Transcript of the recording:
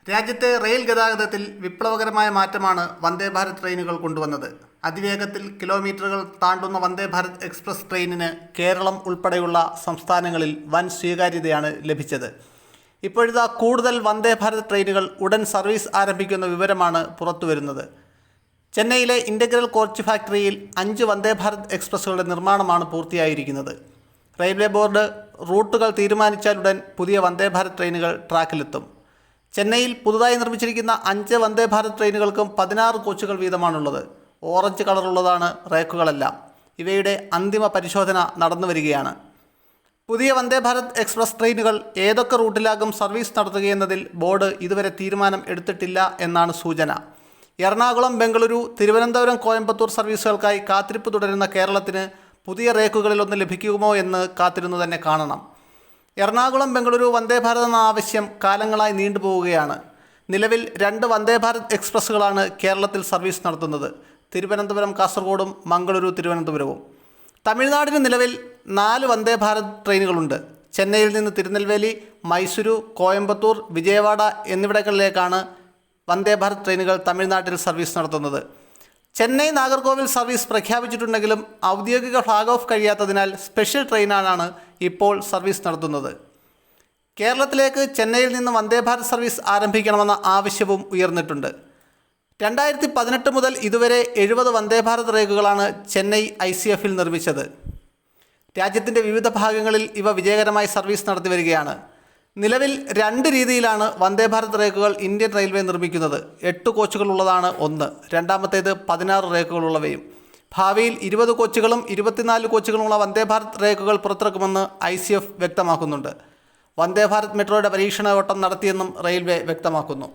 രാജ്യത്തെ റെയിൽ ഗതാഗതത്തിൽ വിപ്ലവകരമായ മാറ്റമാണ് വന്ദേ ഭാരത് ട്രെയിനുകൾ കൊണ്ടുവന്നത്. അതിവേഗത്തിൽ കിലോമീറ്ററുകൾ താണ്ടുന്ന വന്ദേ ഭാരത് എക്സ്പ്രസ് ട്രെയിനിന് കേരളം ഉൾപ്പെടെയുള്ള സംസ്ഥാനങ്ങളിൽ വൻ സ്വീകാര്യതയാണ് ലഭിച്ചത്. ഇപ്പോഴിതാ കൂടുതൽ വന്ദേ ഭാരത് ട്രെയിനുകൾ ഉടൻ സർവീസ് ആരംഭിക്കുന്ന വിവരമാണ് പുറത്തുവരുന്നത്. ചെന്നൈയിലെ ഇൻ്റഗ്രൽ കോച്ച് ഫാക്ടറിയിൽ 5 വന്ദേ ഭാരത് എക്സ്പ്രസ്സുകളുടെ നിർമ്മാണമാണ് പൂർത്തിയായിരിക്കുന്നത്. റെയിൽവേ ബോർഡ് റൂട്ടുകൾ തീരുമാനിച്ചാലുടൻ പുതിയ വന്ദേ ഭാരത് ട്രെയിനുകൾ ട്രാക്കിലെത്തും. ചെന്നൈയിൽ പുതുതായി നിർമ്മിച്ചിരിക്കുന്ന 5 വന്ദേ ഭാരത് ട്രെയിനുകൾക്കും 16 കോച്ചുകൾ വീതമാണുള്ളത്. ഓറഞ്ച് കളറുള്ളതാണ് റേക്കുകളെല്ലാം. ഇവയുടെ അന്തിമ പരിശോധന നടന്നു വരികയാണ്. പുതിയ വന്ദേ ഭാരത് എക്സ്പ്രസ് ട്രെയിനുകൾ ഏതൊക്കെ റൂട്ടിലാകും സർവീസ് നടത്തുകയെന്നതിൽ ബോർഡ് ഇതുവരെ തീരുമാനം എടുത്തിട്ടില്ല എന്നാണ് സൂചന. എറണാകുളം, ബംഗളൂരു, തിരുവനന്തപുരം, കോയമ്പത്തൂർ സർവീസുകൾക്കായി കാത്തിരിപ്പ് തുടരുന്ന കേരളത്തിന് പുതിയ റേക്കുകളിലൊന്ന് ലഭിക്കുമോ എന്ന് കാത്തിരുന്നു തന്നെ കാണണം. എറണാകുളം, ബംഗളൂരു വന്ദേ ഭാരത് എന്ന ആവശ്യം കാലങ്ങളായി നീണ്ടുപോവുകയാണ്. നിലവിൽ 2 വന്ദേ ഭാരത് എക്സ്പ്രസ്സുകളാണ് കേരളത്തിൽ സർവീസ് നടത്തുന്നത്. തിരുവനന്തപുരം, കാസർഗോഡും മംഗളൂരു, തിരുവനന്തപുരവും. തമിഴ്നാടിന് നിലവിൽ 4 വന്ദേ ഭാരത് ട്രെയിനുകളുണ്ട്. ചെന്നൈയിൽ നിന്ന് തിരുനെൽവേലി, മൈസൂരു, കോയമ്പത്തൂർ, വിജയവാഡ എന്നിവിടങ്ങളിലേക്കാണ് വന്ദേ ഭാരത് ട്രെയിനുകൾ തമിഴ്നാട്ടിൽ സർവീസ് നടത്തുന്നത്. ചെന്നൈ നാഗർകോവിൽ സർവീസ് പ്രഖ്യാപിച്ചിട്ടുണ്ടെങ്കിലും ഔദ്യോഗിക ഫ്ലാഗ് ഓഫ് കഴിയാത്തതിനാൽ സ്പെഷ്യൽ ട്രെയിനാണ് ഇപ്പോൾ സർവീസ് നടത്തുന്നത്. കേരളത്തിലേക്ക് ചെന്നൈയിൽ നിന്ന് വന്ദേ ഭാരത് സർവീസ് ആരംഭിക്കണമെന്ന ആവശ്യവും ഉയർന്നിട്ടുണ്ട്. 2018 മുതൽ ഇതുവരെ 70 വന്ദേ ഭാരത് റേക്കുകളാണ് ചെന്നൈ ICFൽ നിർമ്മിച്ചത്. രാജ്യത്തിൻ്റെ വിവിധ ഭാഗങ്ങളിൽ ഇവ വിജയകരമായി സർവീസ് നടത്തി വരികയാണ്. നിലവിൽ 2 രീതിയിലാണ് വന്ദേ ഭാരത് റേക്കുകൾ ഇന്ത്യൻ റെയിൽവേ നിർമ്മിക്കുന്നത്. 8 കോച്ചുകളുള്ളതാണ് ഒന്ന്, രണ്ടാമത്തേത് 16 റേക്കുകളുള്ളവയും. ഭാവിയിൽ 20 കോച്ചുകളും 24 കോച്ചുകളുമുള്ള വന്ദേ ഭാരത് റേക്കുകൾ പുറത്തിറക്കുമെന്ന് ICF വ്യക്തമാക്കുന്നുണ്ട്. വന്ദേ ഭാരത് മെട്രോയുടെ പരീക്ഷണ ഓട്ടം നടത്തിയെന്നും റെയിൽവേ വ്യക്തമാക്കുന്നു.